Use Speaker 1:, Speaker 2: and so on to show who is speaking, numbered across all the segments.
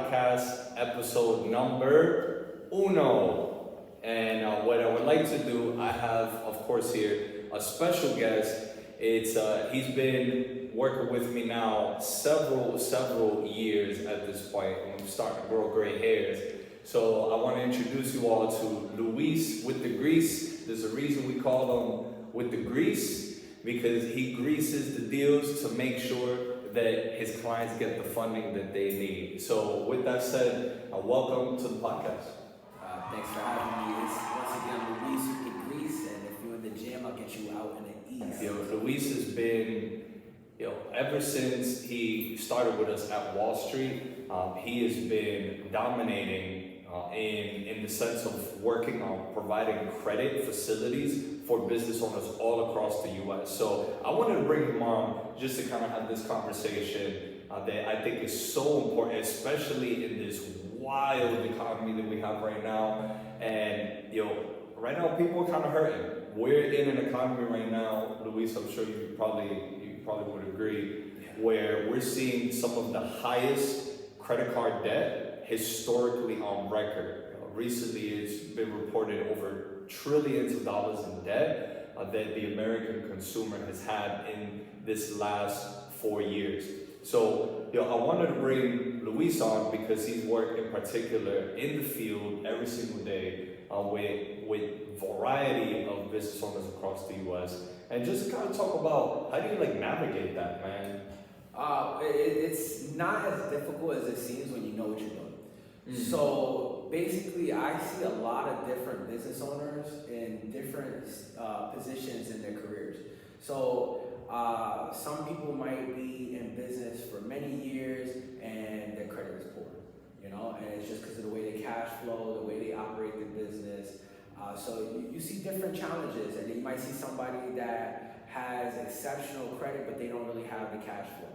Speaker 1: podcast, episode number uno. And what I would like to do, I have, of course, here a special guest. He's been working with me now several years at this point. I'm starting to grow gray hairs. So I want to introduce you all to Luis with the Grease. There's a reason we call him with the Grease, because he greases the deals to make sure that his clients get the funding that they need. So with that said, welcome to the podcast.
Speaker 2: Thanks for having me. It's once again Luis with the Grease, and if you're in the gym, I'll get you out in the ease.
Speaker 1: Luis has been, ever since he started with us at Wall Street, he has been dominating in the sense of working on providing credit facilities for business owners all across the U.S. So I wanted to bring him on just to kind of have this conversation that I think is so important, especially in this wild economy that we have right now. And right now people are kind of hurting. We're in an economy right now, Luis, I'm sure you probably would agree, where we're seeing some of the highest credit card debt historically on record. Recently, it's been reported over trillions of dollars in debt that the American consumer has had in this last 4 years. So, I wanted to bring Luis on because he's worked in particular in the field every single day with variety of business owners across the U.S. And just to kind of talk about how do you navigate that, man?
Speaker 2: It's not as difficult as it seems when you know what you're doing. Mm-hmm. So basically, I see a lot of different business owners in different positions in their careers. So some people might be in business for many years and their credit is poor, and it's just because of the way they cash flow, the way they operate their business. So you see different challenges, and then you might see somebody that has exceptional credit, but they don't really have the cash flow.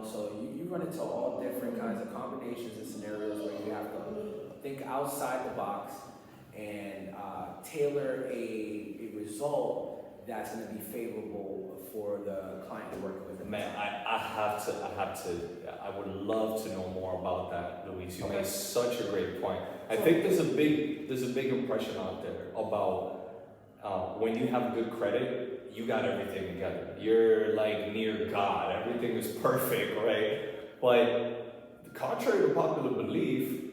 Speaker 2: So you run into all different kinds of combinations and scenarios where you have to think outside the box and tailor a result that's going to be favorable for the client you're working with.
Speaker 1: Man, I would love to know more about that, Luis. You made such a great point. I think there's a big impression out there about when you have good credit, you got everything together. You're like near God. Everything is perfect, right? But contrary to popular belief,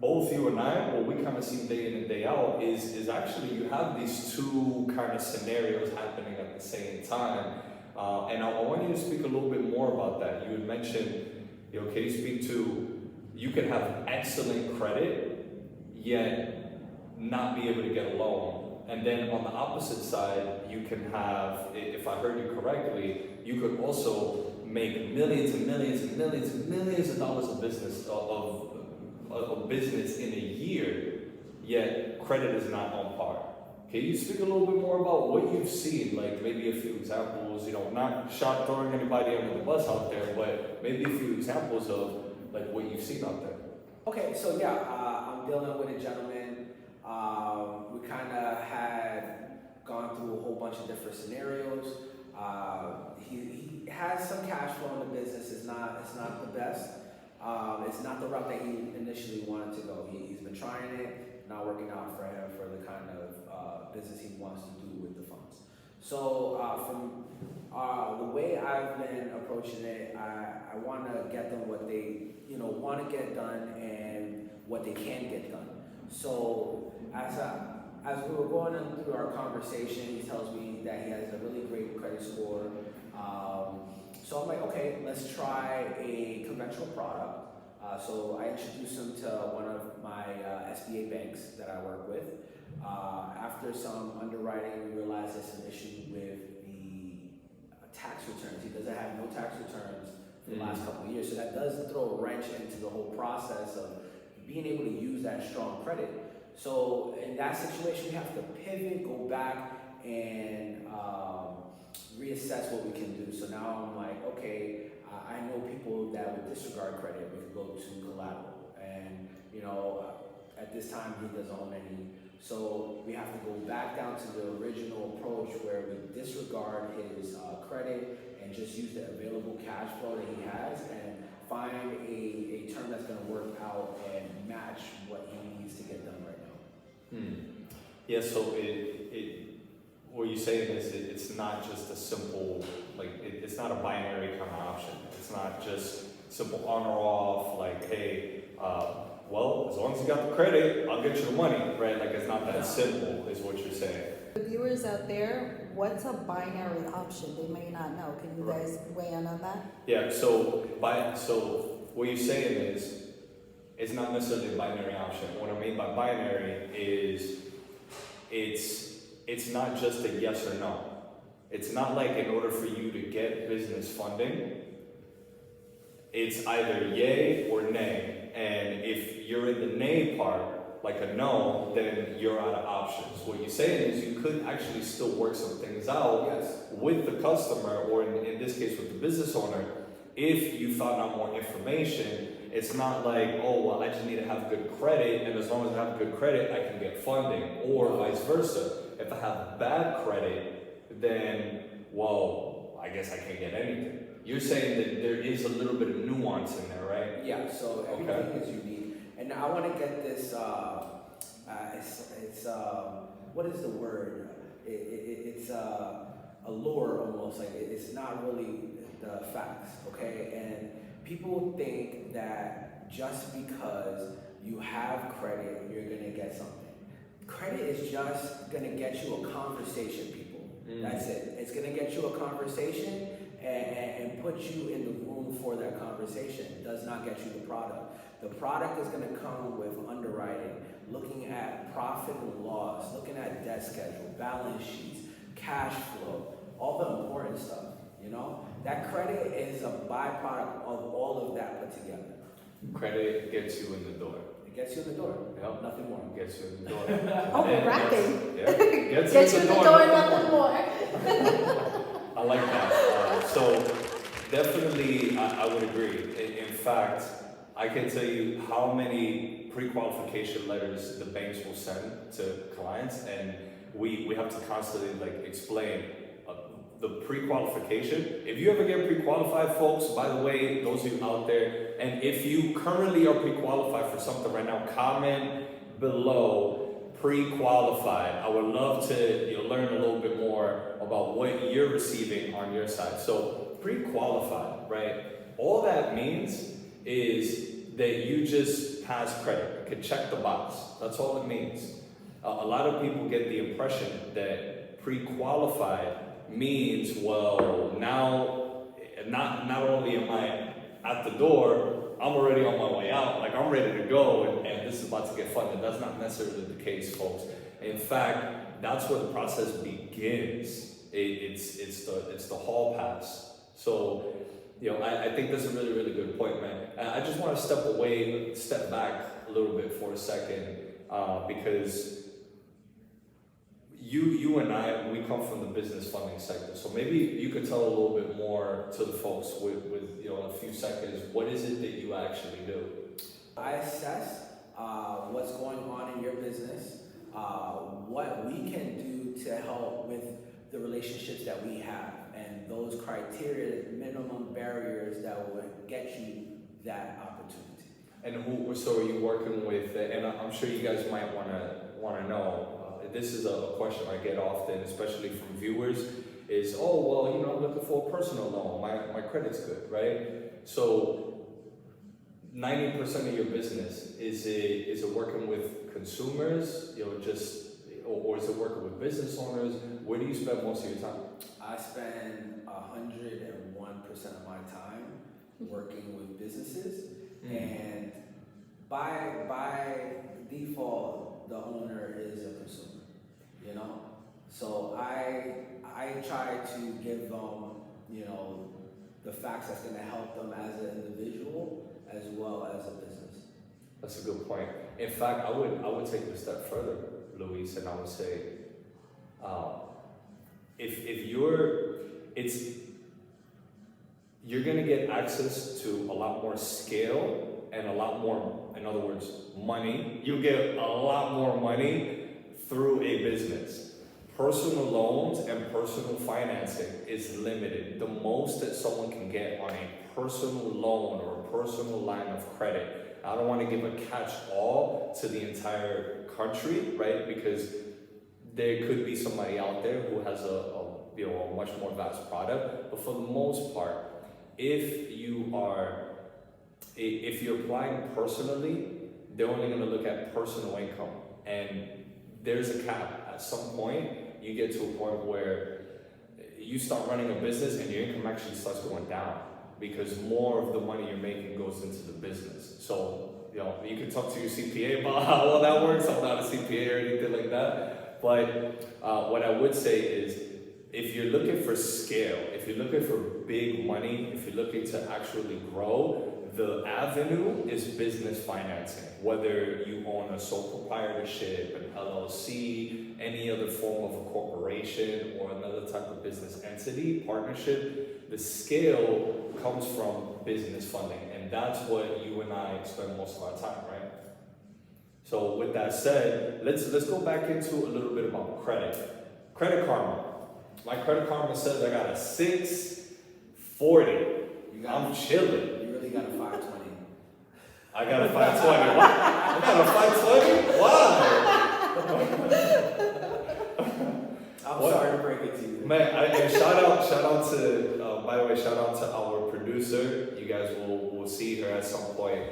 Speaker 1: both you and I, what we kind of see day in and day out is actually you have these two kind of scenarios happening at the same time. And I want you to speak a little bit more about that. You had mentioned, can you speak to, you can have excellent credit, yet not be able to get a loan. And then on the opposite side, you can have, if I heard you correctly, you could also make millions and millions and millions and millions of dollars of business in a year, yet credit is not on par. Can you speak a little bit more about what you've seen, like maybe a few examples, not throwing anybody under the bus out there, but maybe a few examples of like what you've seen out there?
Speaker 2: Okay, so I'm dealing with a gentleman. We kind of had gone through a whole bunch of different scenarios. He has some cash flow in the business. It's not the best. It's not the route that he initially wanted to go. He's been trying it, not working out for him for the kind of business he wants to do with the funds. So from the way I've been approaching it, I want to get them what they want to get done and what they can get done. So as we were going through our conversation, he tells me that he has a really great credit score. So I'm like, okay, let's try a conventional product. So I introduced him to one of my SBA banks that I work with. After some underwriting, we realized there's an issue with the tax returns. He doesn't have no tax returns for the last couple of years. So that does throw a wrench into the whole process of being able to use that strong credit. So in that situation, we have to pivot, go back, and reassess what we can do. So now I'm like, okay, I know people that would disregard credit. We could go to collateral, and at this time he doesn't own any. So we have to go back down to the original approach where we disregard his credit and just use the available cash flow that he has and find a term that's gonna work out and match what he needs to get done right now.
Speaker 1: Yeah, so what you're saying is it's not just a simple, like, it's not a binary kind of option. It's not just simple on or off, like, hey, well, as long as you got the credit, I'll get you the money, right? Like, it's not that simple, is what you're saying.
Speaker 3: The viewers out there, what's a binary option? They may not know. Can you guys weigh in on that?
Speaker 1: Yeah, so what you're saying is, it's not necessarily a binary option. What I mean by binary is, it's not just a yes or no. It's not like in order for you to get business funding, it's either yay or nay. And if you're in the nay part, like a no, then you're out of options. What you're saying is you could actually still work some things out
Speaker 2: Yes.
Speaker 1: with the customer, or in this case with the business owner, if you found out more information. It's not like, oh, well, I just need to have good credit, and as long as I have good credit, I can get funding, or vice versa. If I have bad credit, then, well, I guess I can't get anything. You're saying that there is a little bit of nuance in there, right?
Speaker 2: Yeah, so everything is unique. And I want to get this, what is the word? It's a lure almost, like it's not really the facts, okay? And people think that just because you have credit, you're gonna get something. Credit is just gonna get you a conversation, people. That's it. It's gonna get you a conversation and put you in the room for that conversation. It does not get you the product. The product is gonna come with underwriting, looking at profit and loss, looking at debt schedule, balance sheets, cash flow, all the important stuff, you know? That credit is a byproduct of all of that put together.
Speaker 1: Credit gets you in the door.
Speaker 2: It gets you in the door.
Speaker 1: Yep.
Speaker 2: Nothing more.
Speaker 1: Gets you in the door.
Speaker 3: Oh, we're
Speaker 1: And
Speaker 3: rapping.
Speaker 1: gets
Speaker 3: Get you in the door, nothing more.
Speaker 1: I like that. So definitely, I would agree. In fact, I can tell you how many pre-qualification letters the banks will send to clients, and we have to constantly like explain the pre-qualification. If you ever get pre-qualified, folks, by the way, those of you out there, and if you currently are pre-qualified for something right now, comment below pre-qualified. I would love to learn a little bit more about what you're receiving on your side. So pre-qualified, right? All that means is that you just pass credit. You can check the box. That's all it means. A lot of people get the impression that pre-qualified means, well, now not only am I at the door, I'm already on my way out. Like, I'm ready to go, and this is about to get funded. That's not necessarily the case, folks. In fact, that's where the process begins. It's the hall pass. So, I think that's a really, really good point, man. I just want to step back a little bit for a second, because you and I, we come from the business funding sector. So maybe you could tell a little bit more to the folks with a few seconds. What is it that you actually do?
Speaker 2: I assess what's going on in your business, what we can do to help with the relationships that we have, and those criteria, minimum barriers that will get you that opportunity.
Speaker 1: And so are you working with? And I'm sure you guys might want to know. This is a question I get often, especially from viewers. Is, oh, well, I'm looking for a personal loan. My credit's good, right? So 90% of your business is it working with consumers? Or is it working with business owners? Where do you spend most of your time?
Speaker 2: I spend 101% of my time working with businesses, and by default, the owner is a consumer. So I try to give them, the facts that's going to help them as an individual as well as a business.
Speaker 1: That's a good point. In fact, I would take it a step further, Luis, and I would say, if you're going to get access to a lot more scale and a lot more, in other words, money. You'll get a lot more money through a business. Personal loans and personal financing is limited. The most that someone can get on a personal loan or a personal line of credit. I don't want to give a catch-all to the entire country, right? Because there could be somebody out there who has a much more vast product. But for the most part, if you're applying personally, they're only going to look at personal income, and there's a cap. At some point, you get to a point where you start running a business and your income actually starts going down because more of the money you're making goes into the business. So, you can talk to your CPA about how well that works. I'm not a CPA or anything like that. But what I would say is, if you're looking for scale, if you're looking for big money, if you're looking to actually grow, the avenue is business financing. Whether you own a sole proprietorship, an LLC, any other form of a corporation or another type of business entity, partnership, the scale comes from business funding. And that's what you and I spend most of our time, right? So with that said, let's go back into a little bit about credit. Credit Karma. My Credit Karma says I got a 640. I'm chilling.
Speaker 2: You really got a 520.
Speaker 1: I got a 520. What? I got a 520? Why?
Speaker 2: I'm sorry to break it to you.
Speaker 1: Man, and shout out to, by the way, shout out to our producer. You guys will see her at some point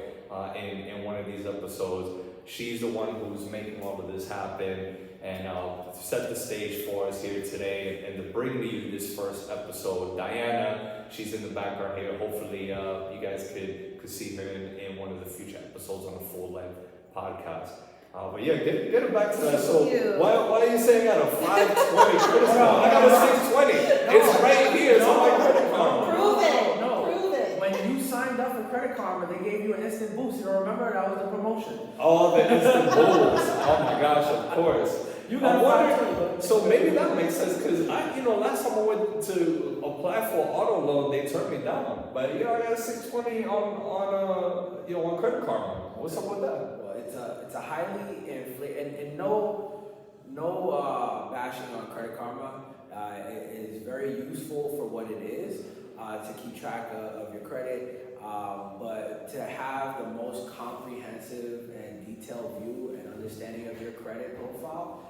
Speaker 1: in one of these episodes. She's the one who's making all of this happen and set the stage for us here today and to bring to you this first episode. Diana, she's in the background here. Hopefully you guys could see her in one of the future episodes on a full-length podcast. But yeah, get it back to that. So why are you saying I got a 520 credit score? I got a 620. It's right here. It's on my Credit Karma.
Speaker 3: Prove it.
Speaker 2: No.
Speaker 3: Prove it.
Speaker 2: When you signed up for Credit Karma, they gave you an instant boost. You don't remember? That was the promotion.
Speaker 1: Oh, the instant boost. Oh my gosh, of course.
Speaker 2: You got a 520.
Speaker 1: So maybe that makes sense because last time I went to apply for auto loan, they turned me down. But I got a 620 on Credit Karma. What's up with that?
Speaker 2: Well, it's a highly inflated and no bashing on Credit Karma. It is very useful for what it is to keep track of your credit, but to have the most comprehensive and detailed view and understanding of your credit profile.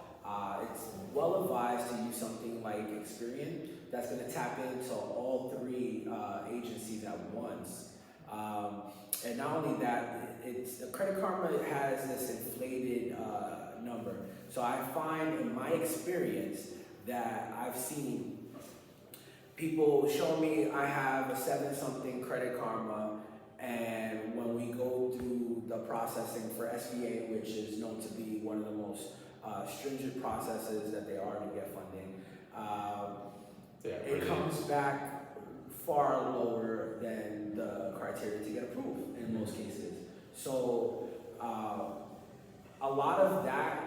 Speaker 2: It's well advised to use something like Experian that's going to tap into all three agencies at once. And not only that, Credit Karma has this inflated number. So I find in my experience that I've seen people show me I have a 7-something Credit Karma, and when we go through the processing for SBA, which is known to be one of the most stringent processes that they are to get funding, it comes back far lower than the criteria to get approved in most cases. So a lot of that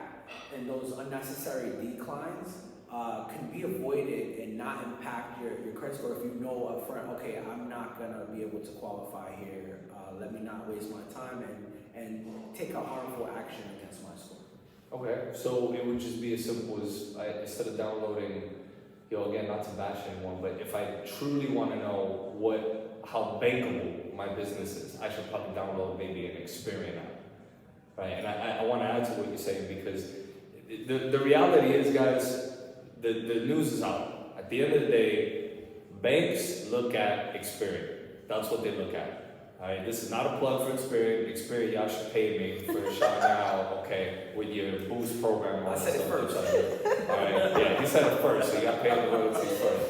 Speaker 2: and those unnecessary declines can be avoided and not impact your credit score if you know up front, okay, I'm not gonna be able to qualify here. Let me not waste my time and take a harmful action against my score.
Speaker 1: Okay, so it would just be as simple as instead of downloading, again, not to bash anyone, but if I truly want to know how bankable my business is, I should probably download maybe an Experian app, right? And I want to add to what you're saying because the reality is, guys, the news is out. At the end of the day, banks look at Experian. That's what they look at. All right, this is not a plug for Experian. Experian, y'all should pay me for shouting out, okay, with your boost program.
Speaker 2: I said it first.
Speaker 1: All right, yeah, he said it first, so you got to pay the royalties first.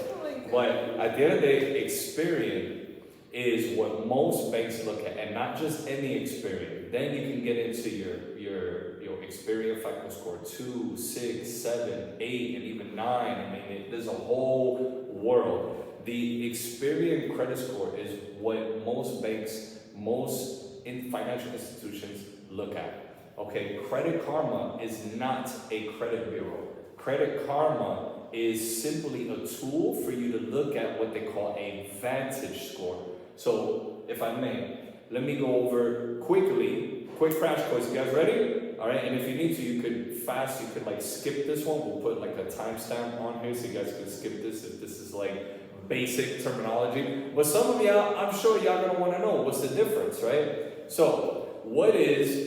Speaker 1: But at the end of the day, Experian is what most banks look at, and not just any Experian. Then you can get into your Experian FICO score 2, 6, 7, 8, and even 9. I mean, there's a whole world. The Experian credit score is what most banks, financial institutions look at. Okay, Credit Karma is not a credit bureau. Credit Karma is simply a tool for you to look at what they call a Vantage score. So, if I may, let me go over quick crash course. You guys ready? All right, and if you need to, you could skip this one. We'll put like a timestamp on here so you guys can skip this if this is like basic terminology, but some of y'all, I'm sure y'all gonna want to know what's the difference, right? So, what is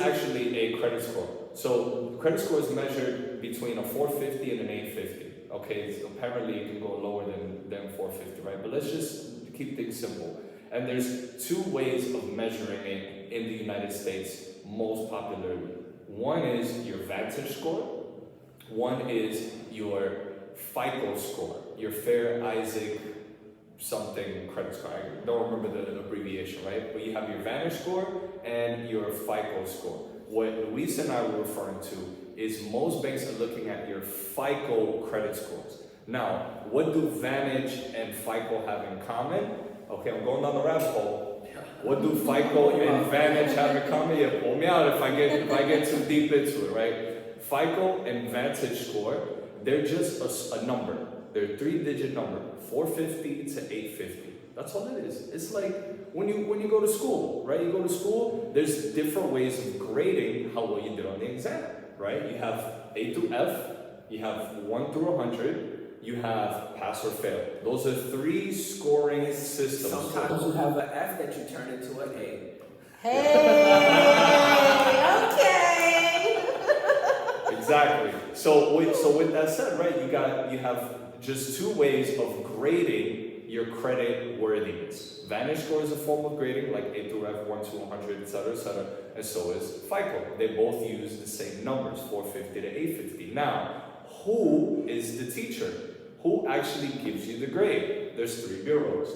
Speaker 1: actually a credit score? So, credit score is measured between a 450 and an 850. Okay, so apparently it can go lower than 450, right? But let's just keep things simple. And there's two ways of measuring it in the United States most popularly. One is your Vantage score. One is your FICO score, your Fair Isaac something credit score. I don't remember the abbreviation, right? But you have your Vantage score and your FICO score. What Luis and I were referring to is most banks are looking at your FICO credit scores. Now, what do Vantage and FICO have in common? Okay, I'm going down the rabbit hole. What do FICO and Vantage have in common? Yeah, pull me out if I get too deep into it, right? FICO and Vantage score, they're just a number. They're a 3-digit number, 450 to 850. That's all it is. It's like when you go to school, right? You go to school, there's different ways of grading how well you did on the exam, right? You have A through F, you have 1 through 100, you have pass or fail. Those are 3 scoring systems.
Speaker 2: Sometimes you have an F that you turn into an A.
Speaker 3: Hey, okay.
Speaker 1: Exactly. So with that said, right, you have just 2 ways of grading your credit worthiness. Vantage score is a form of grading, like A through F, 1 to 100, etc., and so is FICO. They both use the same numbers, 450 to 850. Now, who is the teacher? Who actually gives you the grade? There's 3 bureaus.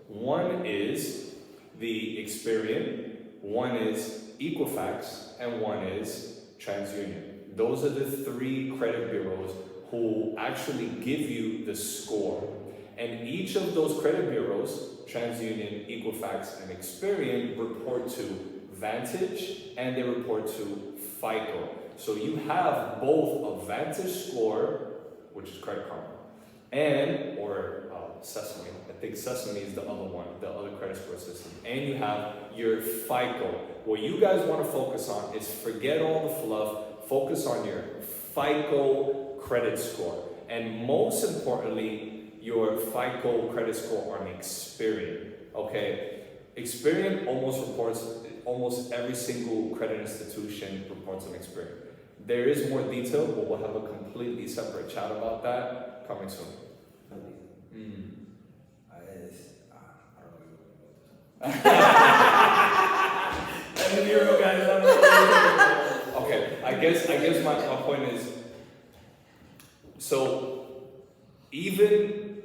Speaker 1: One is the Experian, one is Equifax, and one is TransUnion. Those are the 3 credit bureaus who actually give you the score. And each of those credit bureaus, TransUnion, Equifax, and Experian, report to Vantage and they report to FICO. So you have both a Vantage score, which is Credit Karma, and Sesame. I think Sesame is the other one, the other credit score system. And you have your FICO. What you guys want to focus on is forget all the fluff, focus on your FICO credit score. And most importantly, your FICO credit score on Experian. Okay, Experian almost every single credit institution reports on Experian. There is more detail, but we'll have a completely separate chat about that coming soon. Okay, I guess my point is,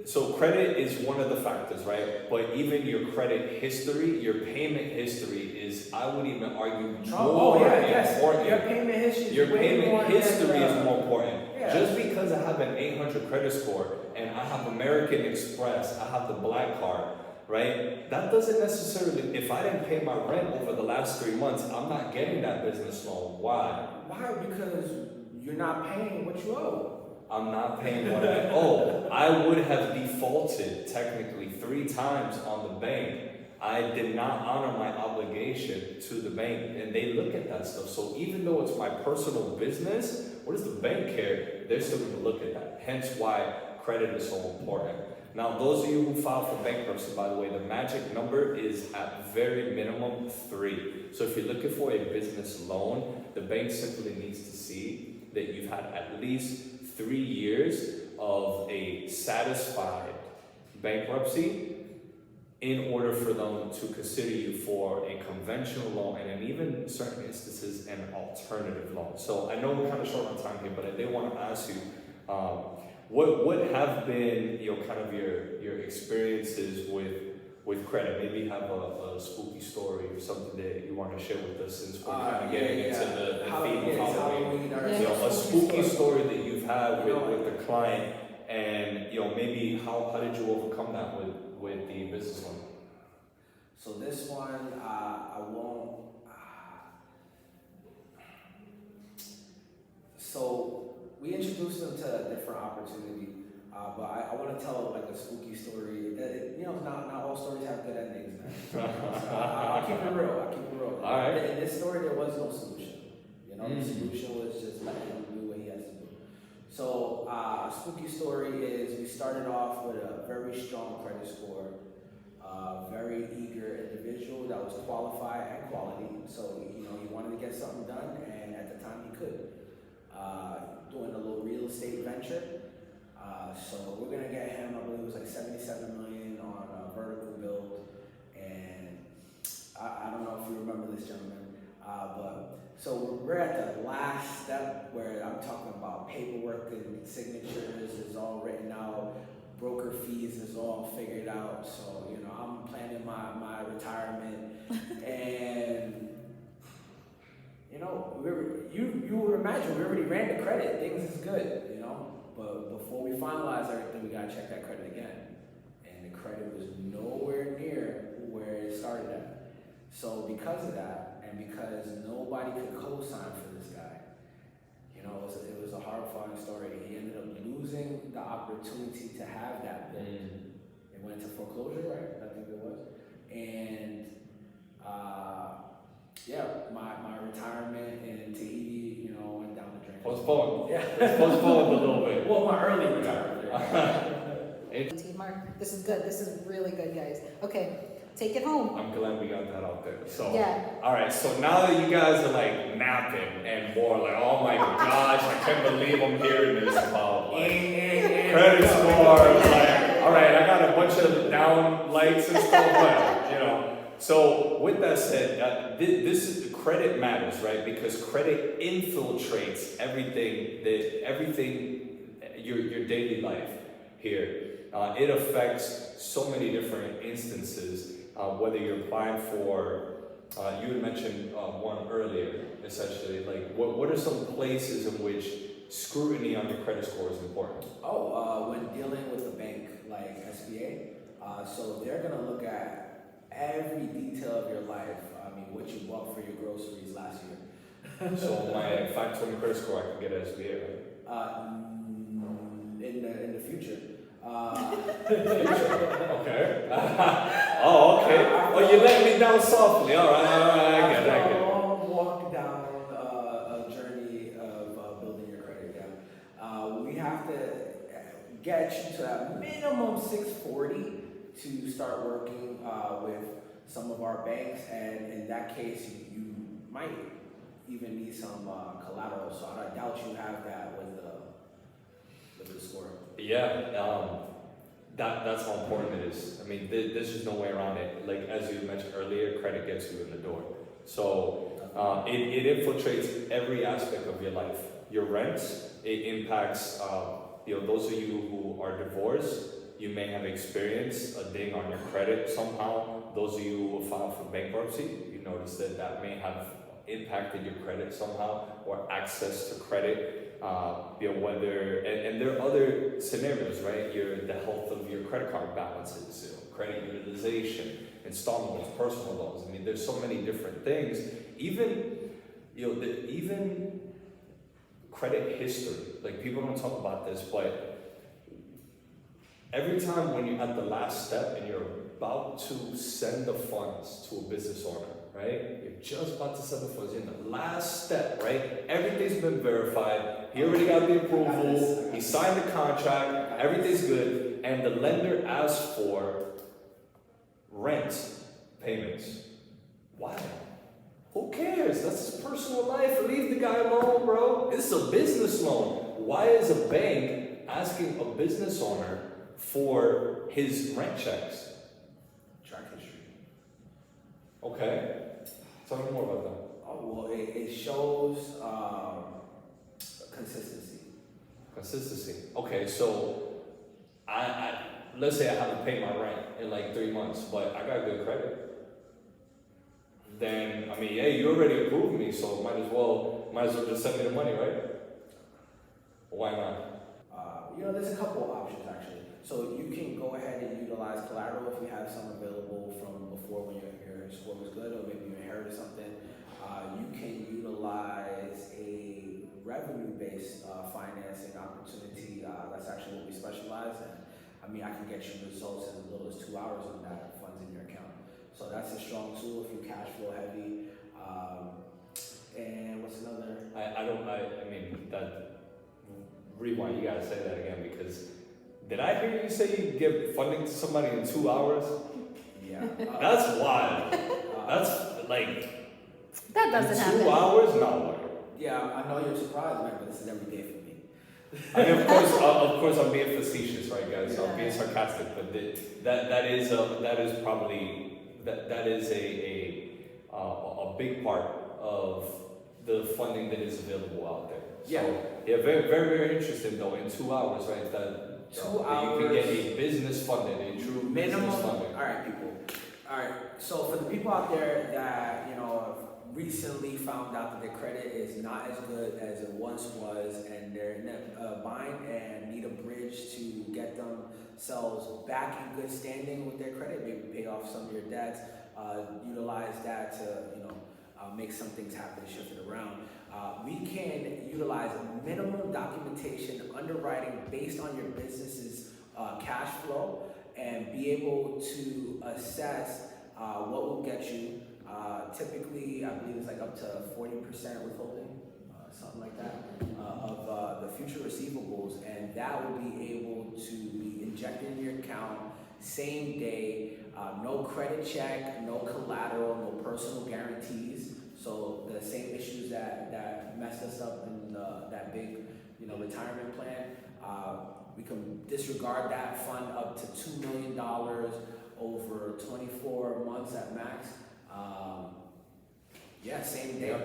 Speaker 1: so credit is one of the factors, right? But even your credit history, your payment history is, I would even argue, more important.
Speaker 2: Your payment history.
Speaker 1: Your payment history is more important. Yeah. Just because I have an 800 credit score and I have American Express, I have the Black Card, right? That doesn't necessarily, if I didn't pay my rent over the last 3 months, I'm not getting that business loan. Why?
Speaker 2: Why? Because you're not paying what you owe.
Speaker 1: I'm not paying what I owe. I would have defaulted technically 3 times on the bank. I did not honor my obligation to the bank, and they look at that stuff. So even though it's my personal business, what does the bank care? They're still going to look at that. Hence why credit is so important. Now, those of you who file for bankruptcy, by the way, the magic number is at very minimum 3. So if you're looking for a business loan, the bank simply needs to see that you've had at least 3 years of a satisfied bankruptcy in order for them to consider you for a conventional loan and in even certain instances an alternative loan. So I know we're kind of short on time here, but I did want to ask you, what have been your experiences with credit? Maybe you have a spooky story or something that you want to share with us since we're kind of getting into the theme of Halloween. A spooky story that you've had with the client, and maybe how did you overcome that with the business loan?
Speaker 2: So this one, I won't. So we introduced them to a different opportunity, but I want to tell like a spooky story. Not all stories have good endings, man. So I'll keep it real.
Speaker 1: All right.
Speaker 2: In this story, there was no solution. The solution was just letting him do what he has to do. So, a spooky story is we started off with a very strong credit score, very eager individual that was qualified and quality. So, he wanted to get something done, and at the time he could. Doing a little real estate venture. So we're gonna get him, I believe it was like 77 million on a vertical build, and I don't know if you remember this gentleman, but so we're at the last step where I'm talking about paperwork and signatures is all written out, broker fees is all figured out. So I'm planning my retirement, and you would imagine we already ran the credit, things is good, but before we finalize everything, we gotta check that credit again, and the credit was nowhere near where it started at. So because of that, and because nobody could co-sign for this guy, it was a horrifying story. He ended up losing the opportunity to have that built. It went into foreclosure, right? I think it was, and my retirement in Tahiti, went down the drain.
Speaker 1: Postponed.
Speaker 2: Yeah.
Speaker 1: It's postponed a little bit.
Speaker 2: Well, my early retirement.
Speaker 3: Mark, this is good. This is really good, guys. Okay, take it home.
Speaker 1: I'm glad we got that out there. So,
Speaker 3: Yeah.
Speaker 1: all right. So now that you guys are like napping and more like, oh my gosh, I can't believe I'm hearing this about like credit scores. Like, all right, I got a bunch of down lights and stuff, but So with that said, this is credit matters, right? Because credit infiltrates everything, your daily life here. It affects so many different instances. Whether you're applying for, you had mentioned one earlier, essentially. Like, what are some places in which scrutiny on your credit score is important?
Speaker 2: When dealing with a bank like SBA, so they're gonna look at every detail of your life. I mean, what you bought for your groceries last year.
Speaker 1: So my 520 credit score, I can get an SBA, right?
Speaker 2: In the future.
Speaker 1: Okay. Oh, okay. Oh, you let me down softly. All right. I get
Speaker 2: After
Speaker 1: it.
Speaker 2: a long walk down a journey of building your credit, we have to get you to that minimum 640 to start working with some of our banks, and in that case, you might even need some collateral. So I doubt you have that with the score.
Speaker 1: Yeah. That's how important it is. I mean, there's just no way around it. Like as you mentioned earlier, credit gets you in the door. So it infiltrates every aspect of your life. Your rent, it impacts. Those of you who are divorced, you may have experienced a ding on your credit somehow. Those of you who will file for bankruptcy, you notice that may have impacted your credit somehow, or access to credit. Whether and there are other scenarios, right? The health of your credit card balances, credit utilization, installment loans, personal loans. I mean, there's so many different things. Even even credit history. Like people don't talk about this, but every time when you're at the last step and you're about to send the funds to a business owner, right? You're just about to send the funds in the last step, right? Everything's been verified. He already got the approval. He signed the contract. Everything's good. And the lender asks for rent payments. Why? Who cares? That's his personal life. Leave the guy alone, bro. It's a business loan. Why is a bank asking a business owner for his rent checks?
Speaker 2: Track history.
Speaker 1: Okay. Tell me more about that.
Speaker 2: Well, it shows consistency.
Speaker 1: Consistency. Okay, so I let's say I have to pay my rent in like 3 months, but I got good credit. Then I mean, hey, you already approved me, so might as well just send me the money, right? Why not?
Speaker 2: There's a couple of options actually. So you can go ahead and utilize collateral if you have some available from before when your score was good, or maybe you inherited something. You can utilize a revenue-based financing opportunity. That's actually what we specialize in. I mean, I can get you results in as little as 2 hours on that funds in your account. So that's a strong tool if you're cash flow heavy. And what's another?
Speaker 1: I mean that rewind. You gotta say that again because did I hear you say you give funding to somebody in 2 hours?
Speaker 2: Yeah.
Speaker 1: That's wild. That's like
Speaker 3: That doesn't
Speaker 1: in
Speaker 3: happen.
Speaker 1: 2 hours? No.
Speaker 2: Yeah, I know you're surprised, man, but this is every day for me.
Speaker 1: I mean, of course, I'm being facetious, right, guys? I'm being sarcastic, but that is probably a big part of the funding that is available out there.
Speaker 2: Yeah.
Speaker 1: So, yeah, very, very, very interesting though. In 2 hours, right? That
Speaker 2: 2
Speaker 1: you can get
Speaker 2: hours.
Speaker 1: a business funded, a true
Speaker 2: Minimum.
Speaker 1: business funding.
Speaker 2: All right, people. All right. So for the people out there that have recently found out that their credit is not as good as it once was, and they're in a bind and need a bridge to get themselves back in good standing with their credit, maybe pay off some of your debts, utilize that to make some things happen, shift it around. We can utilize minimum documentation underwriting based on your business's cash flow and be able to assess what will get you. Typically, I believe it's like up to 40% withholding, something like that, of the future receivables, and that will be able to be injected in your account same day, no credit check, no collateral, no personal guarantees. So the same issues that messed us up in that big, retirement plan, we can disregard that fund up to $2 million over 24 months at max. Same day.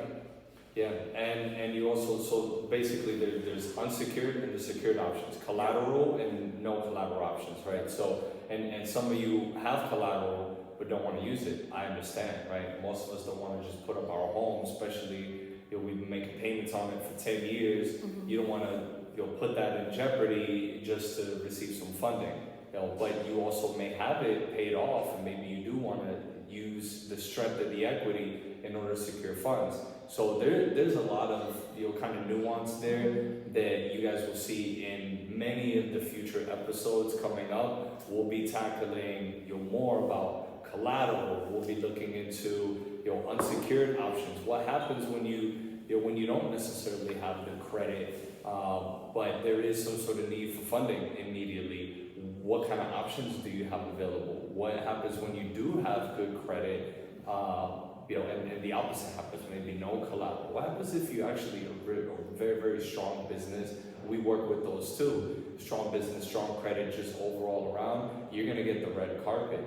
Speaker 1: Yeah, and you also, so basically there's unsecured and the secured options, collateral and no collateral options, right? So, and some of you have collateral but don't want to use it. I understand, right? Most of us don't want to just put up our home, especially we've been making payments on it for 10 years.
Speaker 3: Mm-hmm.
Speaker 1: You don't want to put that in jeopardy just to receive some funding. But you also may have it paid off, and maybe you do want to use the strength of the equity in order to secure funds. So there's a lot of kind of nuance there that you guys will see in many of the future episodes coming up. We'll be tackling more about collateral. We'll be looking into unsecured options. What happens when you don't necessarily have the credit, but there is some sort of need for funding immediately? What kind of options do you have available? What happens when you do have good credit? And the opposite happens, maybe no collateral. What happens if you actually are a very, very strong business? We work with those too. Strong business, strong credit, just overall around, you're gonna get the red carpet.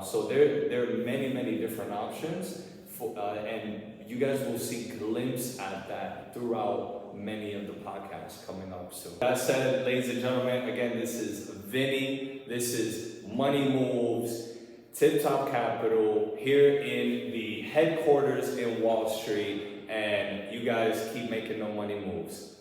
Speaker 1: So there are many, many different options, and you guys will see glimpses at that throughout many of the podcasts coming up soon. That said, ladies and gentlemen, again, this is Vinny. This is Money Moves, Tip Top Capital, here in the headquarters in Wall Street, and you guys keep making no money moves.